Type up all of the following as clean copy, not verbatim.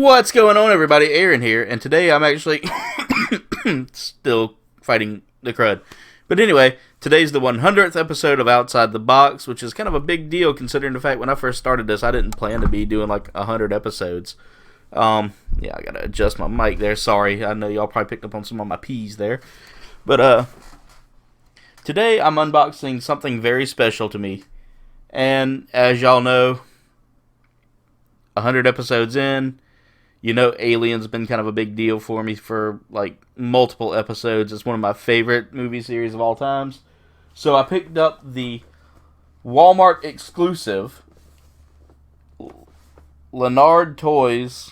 What's going on, everybody? Aaron here, and today I'm actually still fighting the crud. But anyway, today's the 100th episode of Outside the Box, which is kind of a big deal considering the fact when I first started this, I didn't plan to be doing like 100 episodes. Yeah, I gotta adjust my mic there. Sorry, I know y'all probably picked up on some of my P's there. But today I'm unboxing something very special to me. And as y'all know, 100 episodes in, you know Alien's been kind of a big deal for me for like multiple episodes. It's one of my favorite movie series of all times. So I picked up the Walmart exclusive Lanard Toys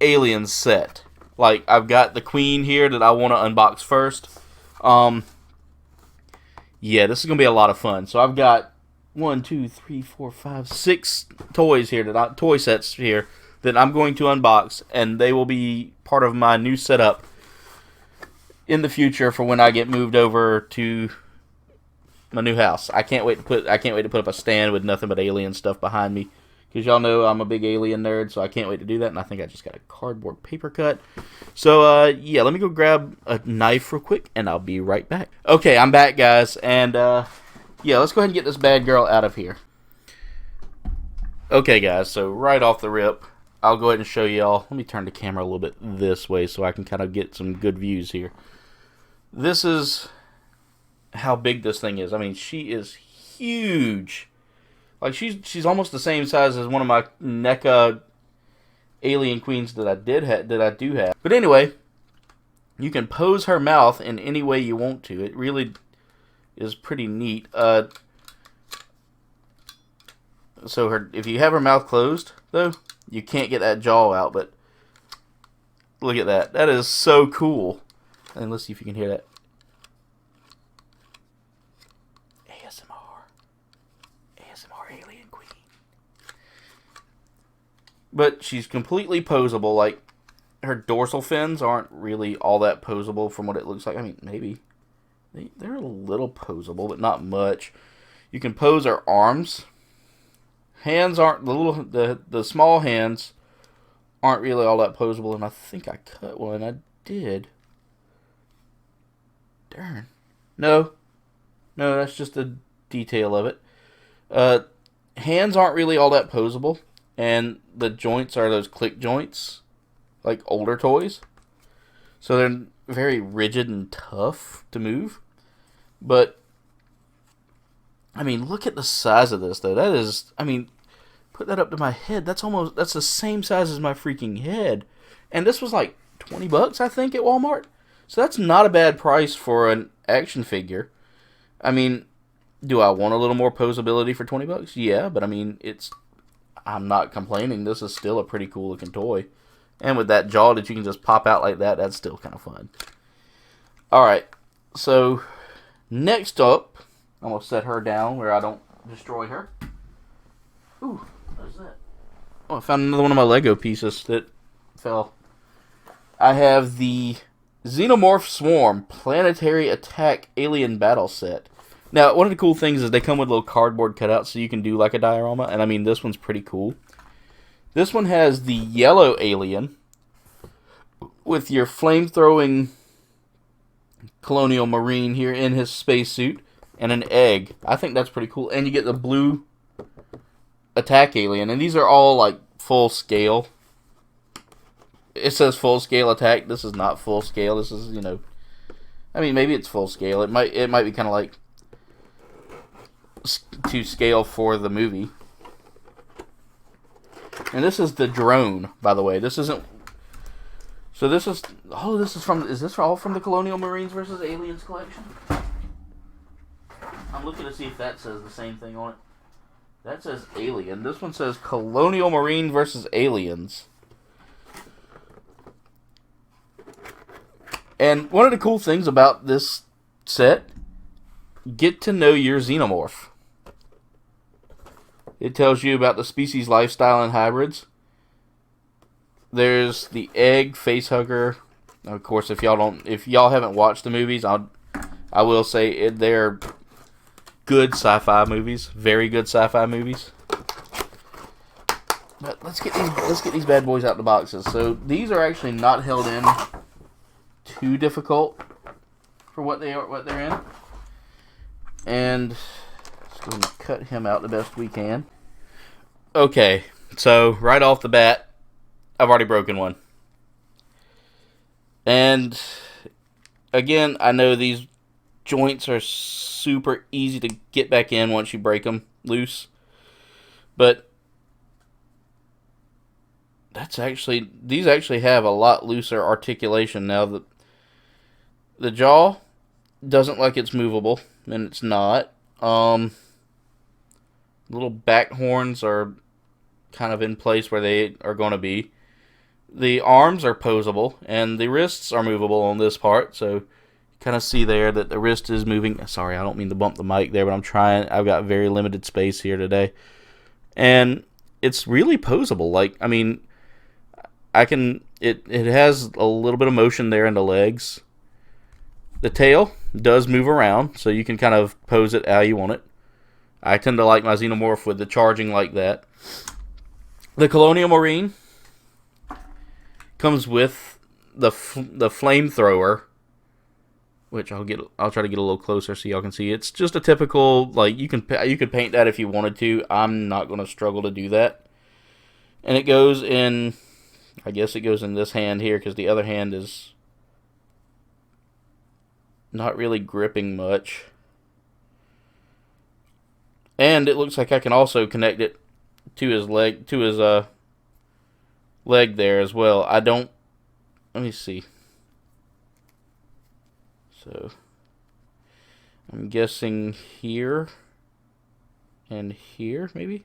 Alien set. Like, I've got the Queen here that I want to unbox first. Yeah, this is going to be a lot of fun. So I've got 6 toys here, toy sets here that I'm going to unbox, and they will be part of my new setup in the future for when I get moved over to my new house. I can't wait to put up a stand with nothing but Alien stuff behind me, because y'all know I'm a big Alien nerd, so I can't wait to do that. And I think I just got a cardboard paper cut. So yeah, let me go grab a knife real quick, and I'll be right back. Okay, I'm back, guys, and yeah, let's go ahead and get this bad girl out of here. Okay, guys, so right off the rip, I'll go ahead and show y'all. Let me turn the camera a little bit this way so I can kind of get some good views here. This is how big this thing is. I mean, she is huge. Like, she's almost the same size as one of my NECA Alien Queens that I do have. But anyway, you can pose her mouth in any way you want to. It really is pretty neat. So if you have her mouth closed, though, you can't get that jaw out, but look at that. That is so cool. And let's see if you can hear that. ASMR Alien Queen. But she's completely posable. Like, her dorsal fins aren't really all that posable from what it looks like. I mean, maybe. They're a little posable, but not much. You can pose her arms. Hands aren't the small hands aren't really all that posable, and I think I cut one. I did. Darn. No, that's just a detail of it. Hands aren't really all that posable, and the joints are those click joints, like older toys. So they're very rigid and tough to move. But I mean, look at the size of this, though. That is, I mean, put that up to my head. That's the same size as my freaking head. And this was like $20, I think, at Walmart. So that's not a bad price for an action figure. I mean, do I want a little more posability for $20? Yeah, but I mean, I'm not complaining. This is still a pretty cool looking toy. And with that jaw that you can just pop out like that, that's still kind of fun. Alright, so next up, I'm going to set her down where I don't destroy her. Ooh, what is that? Oh, I found another one of my Lego pieces that fell. I have the Xenomorph Swarm Planetary Attack Alien Battle Set. Now, one of the cool things is they come with little cardboard cutouts so you can do like a diorama. And I mean, this one's pretty cool. This one has the yellow alien with your flame-throwing colonial marine here in his spacesuit. And an egg. I think that's pretty cool. And you get the blue attack alien. And these are all like full scale. It says full scale attack. This is not full scale. This is, you know, I mean, maybe it's full scale. It might be kind of like to scale for the movie. And this is the drone, by the way. This isn't. So this is. Oh, this is from. Is this all from the Colonial Marines vs. Aliens collection? I'm looking to see if that says the same thing on it. That says Alien. This one says Colonial Marine versus Aliens. And one of the cool things about this set, get to know your xenomorph. It tells you about the species lifestyle and hybrids. There's the egg, facehugger. Of course, if y'all haven't watched the movies, I will say they're good sci-fi movies, very good sci-fi movies. But let's get these bad boys out the boxes. So these are actually not held in too difficult for what they're in. And let's go and cut him out the best we can. Okay, so right off the bat, I've already broken one. And again, I know these joints are super easy to get back in once you break them loose. But these actually have a lot looser articulation now. The jaw doesn't like it's movable, and it's not. Little back horns are kind of in place where they are going to be. The arms are posable, and the wrists are movable on this part, so you kind of see there that the wrist is moving. Sorry, I don't mean to bump the mic there, but I'm trying. I've got very limited space here today. And it's really posable. Like, I mean, it has a little bit of motion there in the legs. The tail does move around, so you can kind of pose it how you want it. I tend to like my Xenomorph with the charging like that. The Colonial Marine comes with the flamethrower, which I'll try to get a little closer so y'all can see. It's just a typical, like, you could paint that if you wanted to. I'm not going to struggle to do that. And it goes in, I guess it goes in this hand here, because the other hand is not really gripping much. And it looks like I can also connect it to his leg there as well. Let me see. So I'm guessing here and here, maybe.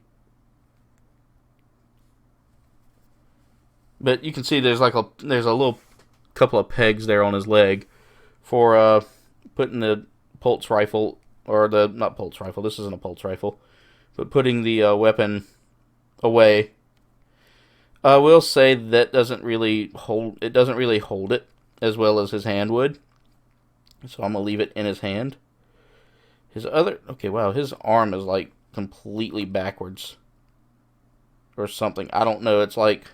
But you can see there's a little couple of pegs there on his leg for putting the pulse rifle, or not pulse rifle. This isn't a pulse rifle, but putting the weapon away. I will say that doesn't really hold it as well as his hand would. So I'm gonna leave it in his hand. His arm is like completely backwards or something. I don't know. It's like,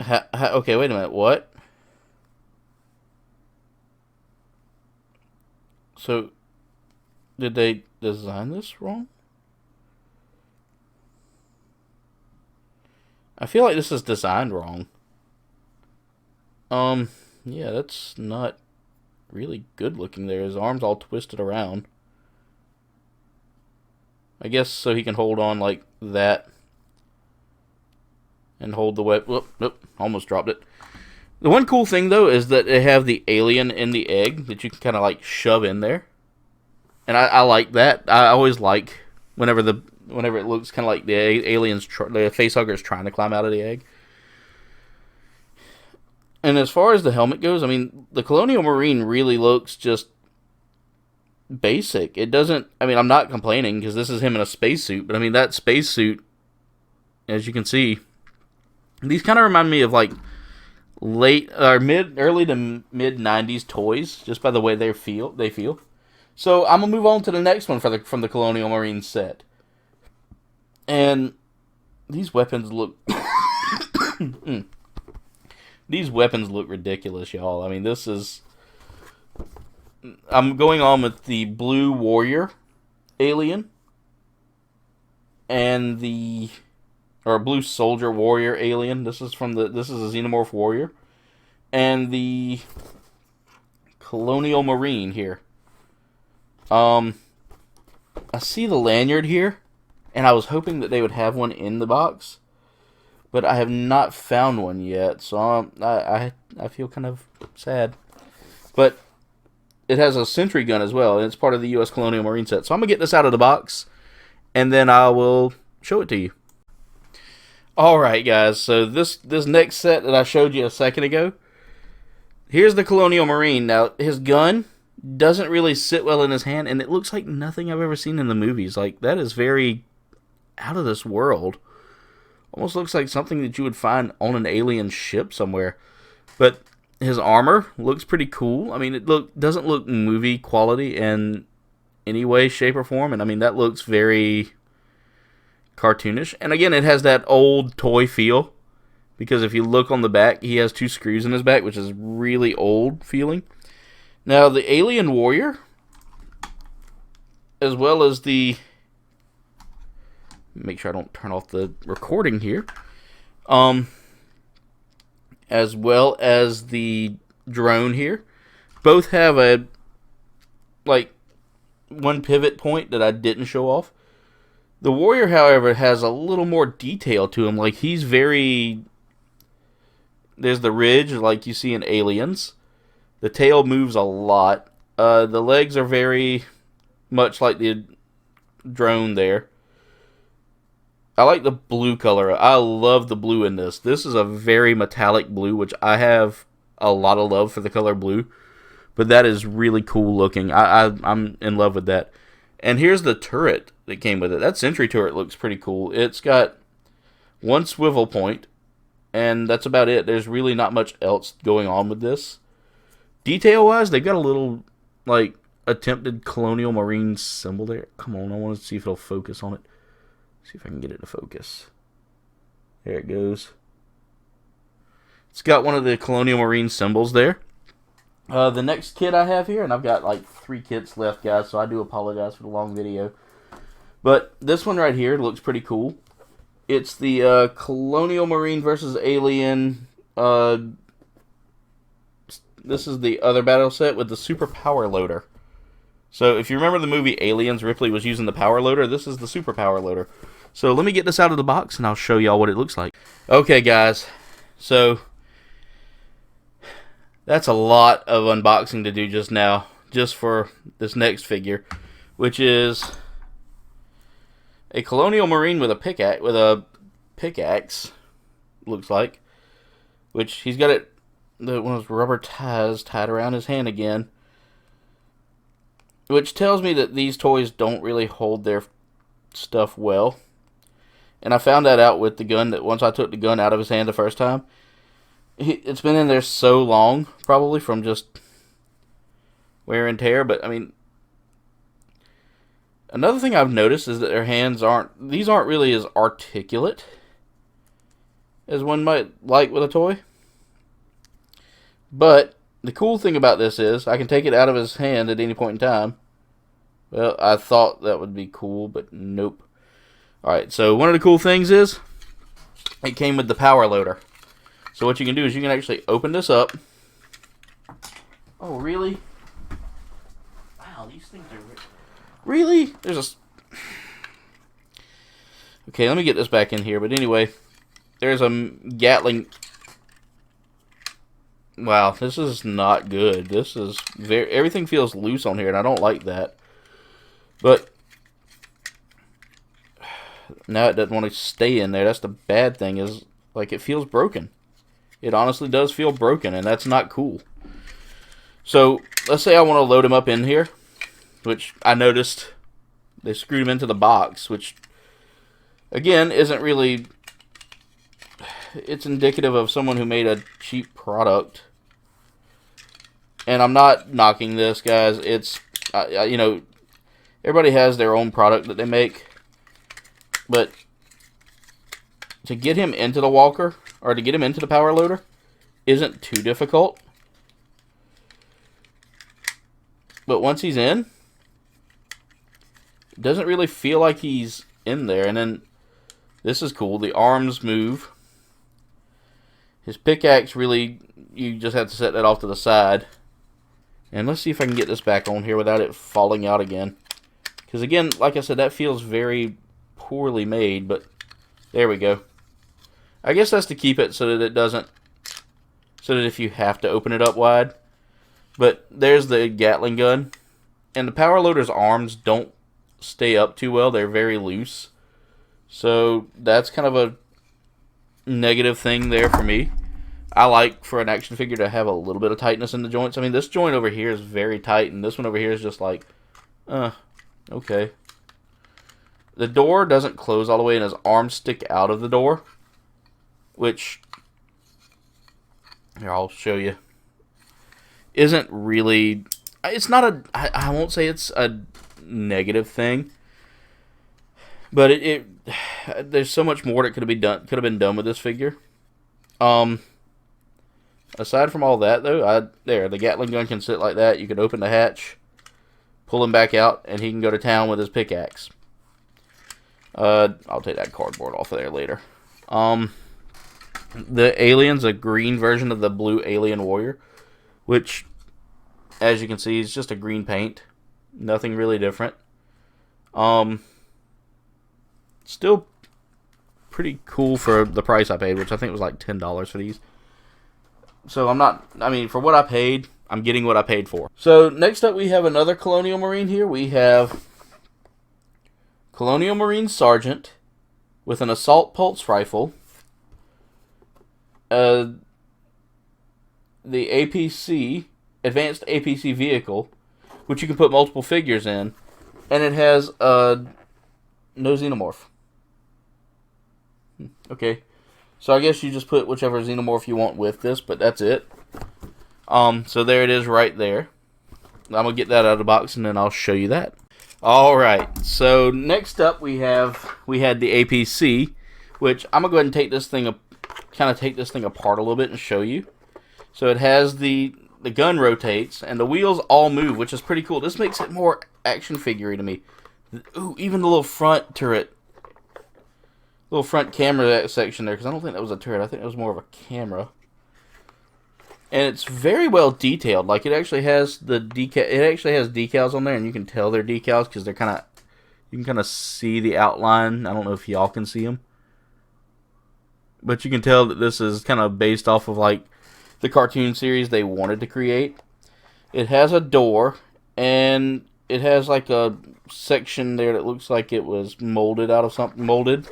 okay, wait a minute. What? So, did they design this wrong? I feel like this is designed wrong. Yeah, that's not really good looking there. His arm's all twisted around. I guess so he can hold on like that. And hold the weapon. Whoop, almost dropped it. The one cool thing, though, is that they have the alien in the egg that you can kind of like shove in there. And I like that. I always like whenever it looks kind of like the alien's, the facehugger's trying to climb out of the egg. And as far as the helmet goes, I mean, the Colonial Marine really looks just basic. It doesn't, I mean, I'm not complaining because this is him in a spacesuit, but I mean, that spacesuit, as you can see, these kind of remind me of like early to mid 90s toys, just by the way they feel. So I'm gonna move on to the next one from the Colonial Marine set. And these weapons look these weapons look ridiculous, y'all. I mean, I'm going on with the Blue Warrior Alien and Blue Soldier Warrior Alien. This is a Xenomorph Warrior. And the Colonial Marine here. I see the lanyard here, and I was hoping that they would have one in the box, but I have not found one yet, so I feel kind of sad. But it has a sentry gun as well, and it's part of the U.S. Colonial Marine set. So I'm going to get this out of the box, and then I will show it to you. Alright, guys, so this next set that I showed you a second ago, here's the Colonial Marine. Now, his gun doesn't really sit well in his hand, and it looks like nothing I've ever seen in the movies. Like, that is very out of this world. Almost looks like something that you would find on an alien ship somewhere. But his armor looks pretty cool. I mean, it doesn't look movie quality in any way, shape, or form. And I mean, that looks very cartoonish. And again, it has that old toy feel. Because if you look on the back, he has 2 screws in his back, which is really old feeling. Now, the Alien Warrior, as well as the... Make sure I don't turn off the recording here. As well as the drone here, both have a, like, one pivot point that I didn't show off. The Warrior, however, has a little more detail to him. Like, he's very... There's the ridge, like you see in Aliens. The tail moves a lot. The legs are very much like the drone there. I like the blue color. I love the blue in this. This is a very metallic blue, which I have a lot of love for the color blue. But that is really cool looking. I'm in love with that. And here's the turret that came with it. That sentry turret looks pretty cool. It's got 1 swivel point. And that's about it. There's really not much else going on with this. Detail-wise, they've got a little, like, attempted colonial marine symbol there. Come on, I want to see if it'll focus on it. See if I can get it to focus. There it goes. It's got one of the colonial marine symbols there. The next kit I have here, and I've got like 3 kits left, guys, so I do apologize for the long video. But this one right here looks pretty cool. It's the Colonial Marine versus Alien. This is the other battle set with the super power loader. So if you remember the movie Aliens, Ripley was using the power loader. This is the super power loader. So let me get this out of the box and I'll show y'all what it looks like. Okay, guys. So that's a lot of unboxing to do just now, just for this next figure, which is a Colonial Marine with a pickaxe, looks like, which he's got it, one of those rubber ties tied around his hand again, which tells me that these toys don't really hold their stuff well. And I found that out with the gun, that once I took the gun out of his hand the first time, it's been in there so long, probably from just wear and tear. But I mean, another thing I've noticed is that their hands aren't really as articulate as one might like with a toy. But the cool thing about this is I can take it out of his hand at any point in time. Well, I thought that would be cool, but nope. Alright, so one of the cool things is it came with the power loader. So what you can do is you can actually open this up. Oh, really? Wow, these things are... Really? There's a... Okay, let me get this back in here. But anyway, there's a Gatling... Wow, this is not good. This is very... Everything feels loose on here, and I don't like that. But now it doesn't want to stay in there. That's the bad thing, is like it feels broken. It honestly does feel broken, and that's not cool. So let's say I want to load him up in here, which I noticed they screwed him into the box, which again isn't really... It's indicative of someone who made a cheap product. And I'm not knocking this, guys. It's, you know, everybody has their own product that they make. But to get him into the walker, or to get him into the power loader, isn't too difficult. But once he's in, it doesn't really feel like he's in there. And then, this is cool, the arms move. His pickaxe, really, you just have to set that off to the side. And let's see if I can get this back on here without it falling out again. Because again, like I said, that feels very poorly made, but there we go. I guess that's to keep it so that it doesn't, so that if you have to open it up wide. But there's the Gatling gun. And the power loader's arms don't stay up too well. They're very loose. So that's kind of a negative thing there for me. I like for an action figure to have a little bit of tightness in the joints. I mean, this joint over here is very tight, and this one over here is just like, okay. The door doesn't close all the way, and his arms stick out of the door, which, here, I'll show you, isn't really, it's not a, I won't say it's a negative thing, but there's so much more that could have been done with this figure. Aside from all that, though, the Gatling gun can sit like that. You can open the hatch, pull him back out, and he can go to town with his pickaxe. I'll take that cardboard off of there later. The alien's a green version of the blue alien warrior, which, as you can see, is just a green paint. Nothing really different. Still pretty cool for the price I paid, which I think was like $10 for these. So for what I paid, I'm getting what I paid for. So next up we have another Colonial Marine here. We have Colonial Marine Sergeant with an assault pulse rifle. The APC, Advanced APC vehicle, which you can put multiple figures in. And it has no xenomorph. Okay. So I guess you just put whichever xenomorph you want with this, but that's it. So there it is right there. I'm going to get that out of the box and then I'll show you that. Alright, so next up we had the APC, which I'm going to go ahead and take this thing apart a little bit and show you. So it has the gun rotates and the wheels all move, which is pretty cool. This makes it more action figure-y to me. Ooh, even the little front turret. Little front camera section there, because I don't think that was a turret. I think it was more of a camera. And it's very well detailed. Like, it actually has decals on there, and you can tell they're decals because they're kind of, you can kind of see the outline. I don't know if y'all can see them, but you can tell that this is kind of based off of like the cartoon series they wanted to create. It has a door, and it has like a section there that looks like it was molded out of something.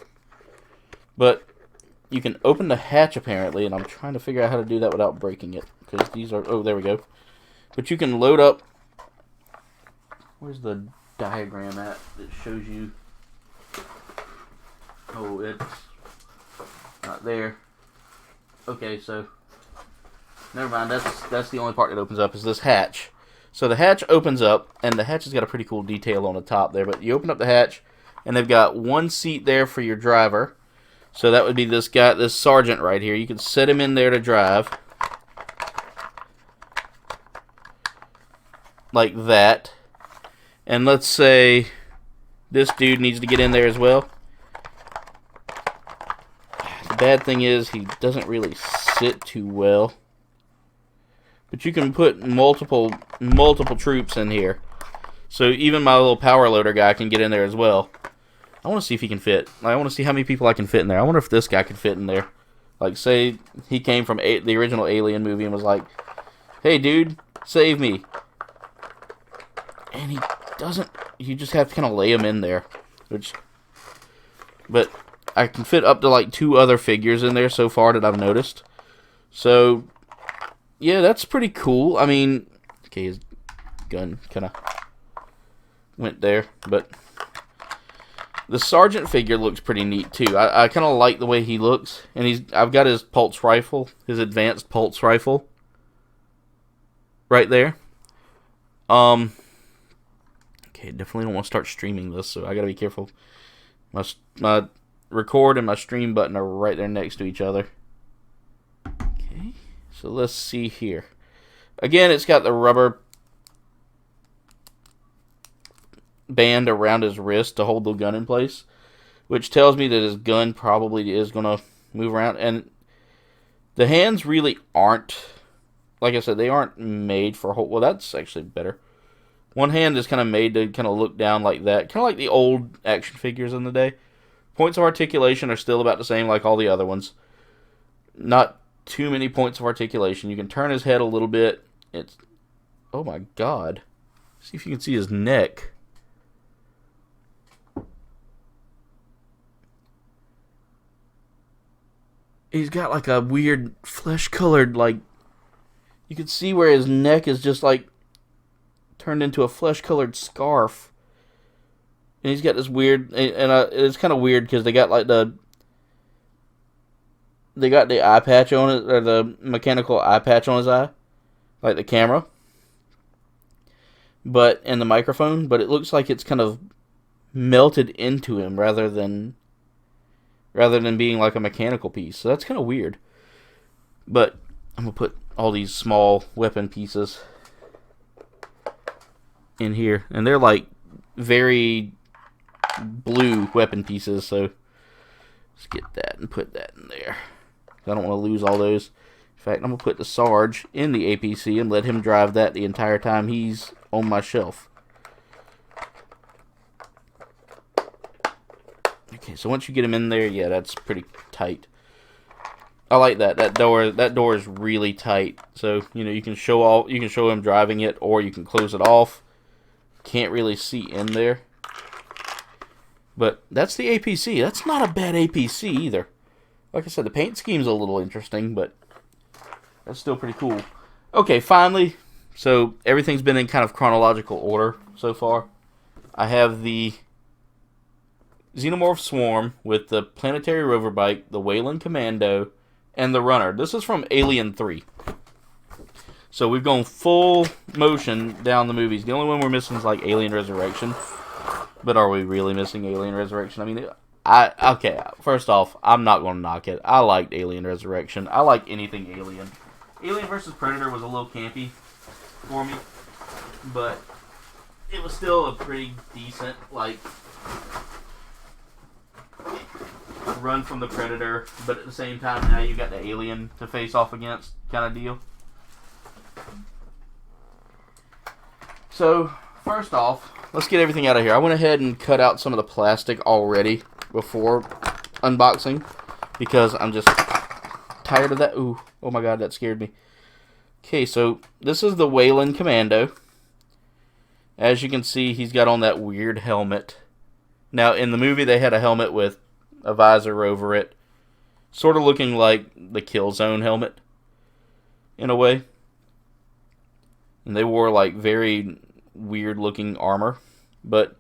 But you can open the hatch apparently, and I'm trying to figure out how to do that without breaking it. Because these are, oh, there we go. But you can load up, where's the diagram at that shows you, oh, it's not there. Okay, so, never mind, that's the only part that opens up is this hatch. So the hatch opens up, and the hatch has got a pretty cool detail on the top there, but you open up the hatch, and they've got one seat there for your driver. So that would be this guy, this sergeant right here. You can set him in there to drive. Like that. And let's say this dude needs to get in there as well. The bad thing is he doesn't really sit too well. But you can put multiple troops in here. So even my little power loader guy can get in there as well. I want to see if he can fit. I want to see how many people I can fit in there. I wonder if this guy can fit in there. Like, say he came from the original Alien movie and was like, hey, dude, save me. And he doesn't. You just have to kind of lay him in there. But I can fit up to like 2 other figures in there so far that I've noticed. So, yeah, that's pretty cool. I mean, okay, his gun kind of went there, but the sergeant figure looks pretty neat too. I kind of like the way he looks, and I've got his pulse rifle, his advanced pulse rifle, right there. Okay, definitely don't want to start streaming this, so I gotta be careful. My record and my stream button are right there next to each other. Okay, so let's see here. Again, it's got the rubber band around his wrist to hold the gun in place, which tells me that his gun probably is going to move around. And the hands really aren't, like I said, they aren't made for hold. Well, that's actually better. One hand is kind of made to kind of look down like that, kind of like the old action figures in the day. Points of articulation are still about the same like all the other ones. Not too many points of articulation. You can turn his head a little bit. It's, oh my god. See if you can see his neck. He's got like a weird flesh-colored, like, you can see where his neck is just like turned into a flesh-colored scarf. And he's got this weird, and it's kind of weird because they got like the eye patch on it, or the mechanical eye patch on his eye, like the camera, but and the microphone, but it looks like it's kind of melted into him rather than rather than being like a mechanical piece. So that's kind of weird. But I'm going to put all these small weapon pieces in here. And they're like very blue weapon pieces. So let's get that and put that in there. I don't want to lose all those. In fact, I'm going to put the Sarge in the APC and let him drive that the entire time he's on my shelf. Okay, so once you get him in there, yeah, that's pretty tight. I like that. That door is really tight. So, you know, you can show him driving it, or you can close it off. Can't really see in there. But that's the APC. That's not a bad APC either. Like I said, the paint scheme's a little interesting, but that's still pretty cool. Okay, finally, so everything's been in kind of chronological order so far. I have the Xenomorph Swarm with the Planetary Rover Bike, the Weyland Commando, and the Runner. This is from Alien 3. So we've gone full motion down the movies. The only one we're missing is like Alien Resurrection. But are we really missing Alien Resurrection? I mean, okay, first off, I'm not going to knock it. I liked Alien Resurrection. I like anything Alien. Alien vs. Predator was a little campy for me. But it was still a pretty decent, like, run from the Predator, but at the same time now you got the Alien to face off against kind of deal. So first off, let's get everything out of here. I went ahead and cut out some of the plastic already before unboxing because I'm just tired of that. Ooh, oh my god, that scared me. Okay, so this is the Weyland Commando. As you can see, he's got on that weird helmet. Now, in the movie, they had a helmet with a visor over it, sort of looking like the Killzone helmet, in a way. And they wore, like, very weird-looking armor, but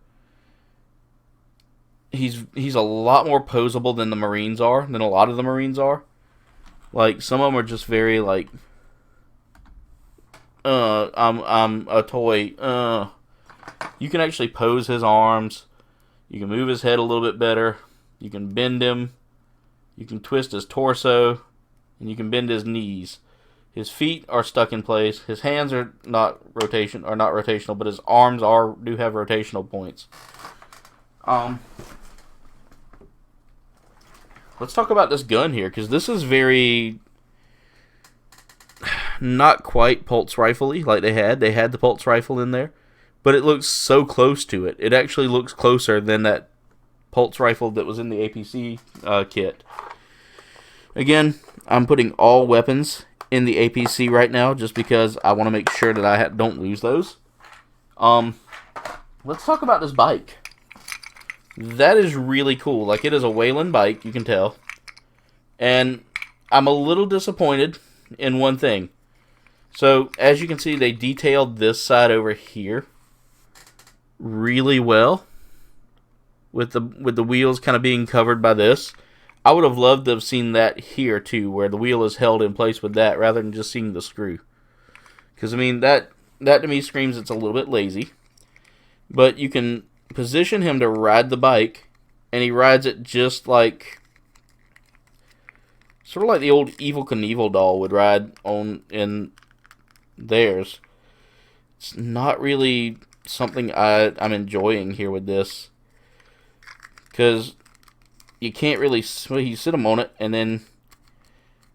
he's a lot more posable than the Marines are, than a lot of the Marines are. Like, some of them are just very, like, I'm a toy, You can actually pose his arms. You can move his head a little bit better. You can bend him. You can twist his torso. And you can bend his knees. His feet are stuck in place. His hands are not rotational, but his arms do have rotational points. Let's talk about this gun here, because this is very not quite pulse rifle-y like they had. They had the pulse rifle in there. But it looks so close to it. It actually looks closer than that pulse rifle that was in the APC kit. Again, I'm putting all weapons in the APC right now just because I want to make sure that I don't lose those. Let's talk about this bike. That is really cool. Like, it is a Weyland bike, you can tell. And I'm a little disappointed in one thing. So, as you can see, they detailed this side over here really well, with the wheels kind of being covered by this. I would have loved to have seen that here too, where the wheel is held in place with that, rather than just seeing the screw. Because I mean, that to me screams it's a little bit lazy. But you can position him to ride the bike, and he rides it just like, sort of like the old Evel Knievel doll would ride on in theirs. It's not really something I'm enjoying here with this, because you can't really you sit him on it and then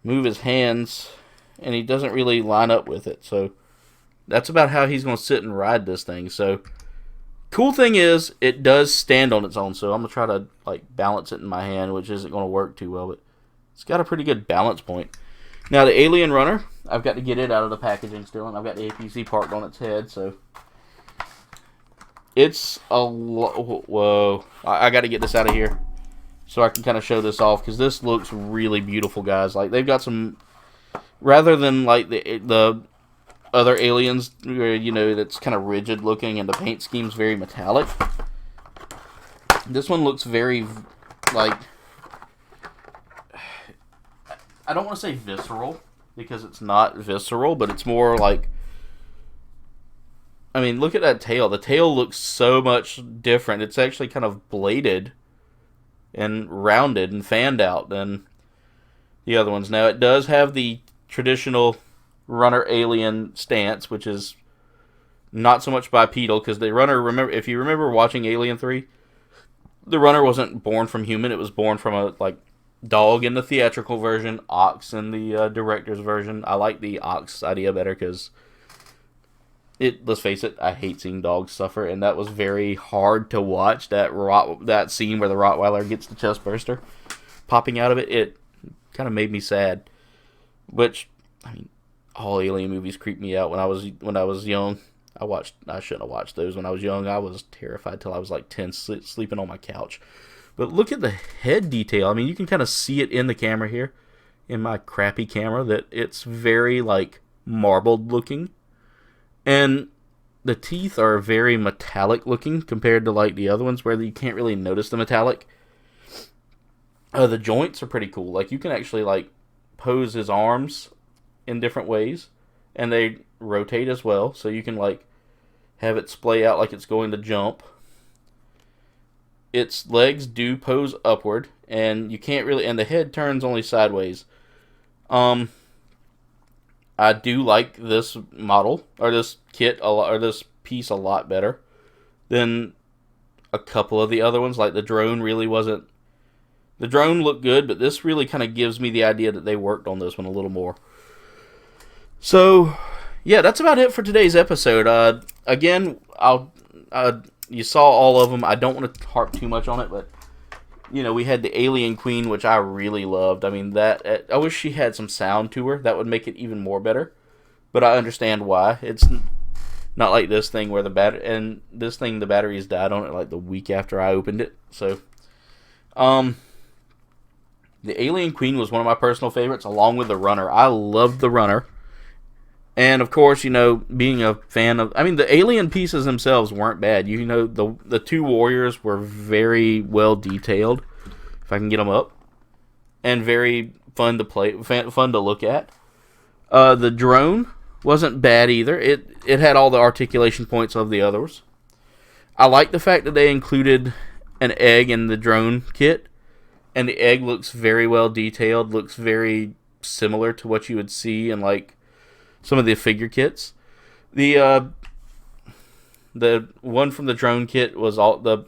move his hands, and he doesn't really line up with it. So that's about how he's going to sit and ride this thing. So cool thing is it does stand on its own, so I'm going to try to like balance it in my hand, which isn't going to work too well, but it's got a pretty good balance point. Now the Alien Runner, I've got to get it out of the packaging still, and I've got the APC parked on its head, so it's a whoa. I got to get this out of here so I can kind of show this off, because this looks really beautiful, guys. Like, they've got some, rather than like the other Aliens, where, you know, that's kind of rigid looking and the paint scheme's very metallic. This one looks very, like, I don't want to say visceral, because it's not visceral, but it's more like, I mean, look at that tail. The tail looks so much different. It's actually kind of bladed and rounded and fanned out than the other ones. Now, it does have the traditional runner alien stance, which is not so much bipedal, because the runner, remember, if you remember watching Alien 3, the runner wasn't born from human, it was born from a dog in the theatrical version, ox in the director's version. I like the ox idea better because let's face it, I hate seeing dogs suffer, and that was very hard to watch. That scene where the Rottweiler gets the chest burster popping out of it kind of made me sad. Which, I mean, all alien movies creeped me out when I was young. I shouldn't have watched those when I was young. I was terrified till I was 10, sleeping on my couch. But look at the head detail. I mean, you can kind of see it in the camera here, in my crappy camera, that it's very marbled looking. And the teeth are very metallic looking compared to the other ones where you can't really notice the metallic. The joints are pretty cool. You can actually pose his arms in different ways, and they rotate as well, so you can have it splay out like it's going to jump. Its legs do pose upward, and you can't really, and the head turns only sideways. I do like this model, or this kit, or this piece a lot better than a couple of the other ones. The drone really wasn't. The drone looked good, but this really kind of gives me the idea that they worked on this one a little more. So, yeah, that's about it for today's episode. Again, you saw all of them. I don't want to harp too much on it, but we had the Alien Queen, which I really loved. I mean, I wish she had some sound to her. That would make it even more better. But I understand why. It's not like this thing where the batteries died on it the week after I opened it. So, the Alien Queen was one of my personal favorites, along with the Runner. I loved the Runner. And, of course, being a fan of... I mean, the alien pieces themselves weren't bad. The two warriors were very well detailed, if I can get them up, and very fun to play, fun to look at. The drone wasn't bad either. It had all the articulation points of the others. I like the fact that they included an egg in the drone kit, and the egg looks very well detailed, looks very similar to what you would see in, some of the figure kits. The one from the drone kit was all the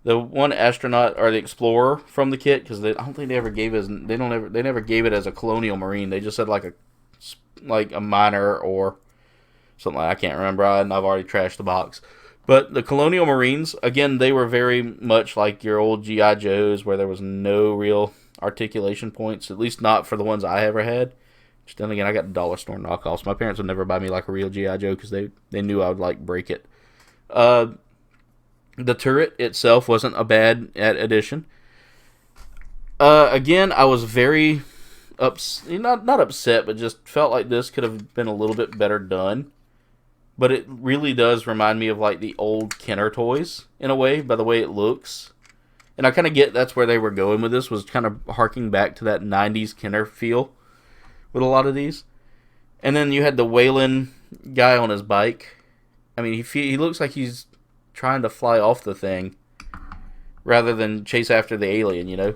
one astronaut or the explorer from the kit, because I don't think they ever gave it they never gave it as a colonial marine. They just said a miner or something. I can't remember, and I've already trashed the box. But the colonial marines, again, they were very much like your old G.I. Joes, where there was no real articulation points, at least not for the ones I ever had. Then again, I got dollar store knockoffs. My parents would never buy me a real G.I. Joe because they knew I would break it. The turret itself wasn't a bad addition. Again, I was very not upset, but just felt like this could have been a little bit better done. But it really does remind me of the old Kenner toys in a way, by the way it looks. And I kind of get that's where they were going with this, was kind of harking back to that 90s Kenner feel with a lot of these. And then you had the Wayland guy on his bike. I mean, he looks like he's trying to fly off the thing rather than chase after the alien,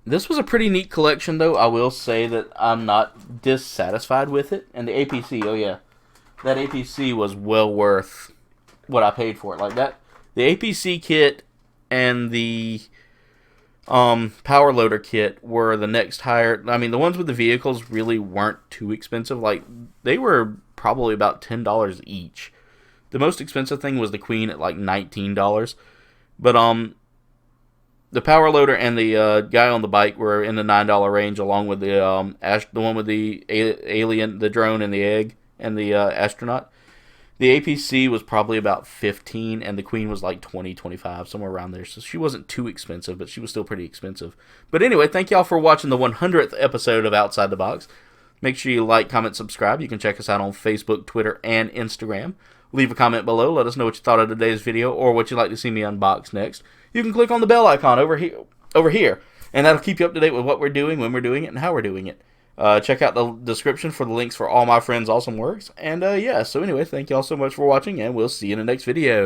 This was a pretty neat collection, though. I will say that I'm not dissatisfied with it. And the APC, oh yeah, that APC was well worth what I paid for it. The APC kit and the power loader kit were the next higher. I mean, the ones with the vehicles really weren't too expensive. They were probably about $10 each. The most expensive thing was the Queen at $19. But the power loader and the guy on the bike were in the $9 range, along with the one with the alien, the drone, and the egg, and the astronaut. The APC was probably about $15, and the Queen was $20, $25, somewhere around there. So she wasn't too expensive, but she was still pretty expensive. But anyway, thank y'all for watching the 100th episode of Outside the Box. Make sure you like, comment, subscribe. You can check us out on Facebook, Twitter, and Instagram. Leave a comment below. Let us know what you thought of today's video, or what you'd like to see me unbox next. You can click on the bell icon over here, and that'll keep you up to date with what we're doing, when we're doing it, and how we're doing it. Check out the description for the links for all my friends' awesome works. And yeah, so anyway, thank y'all so much for watching, and we'll see you in the next video.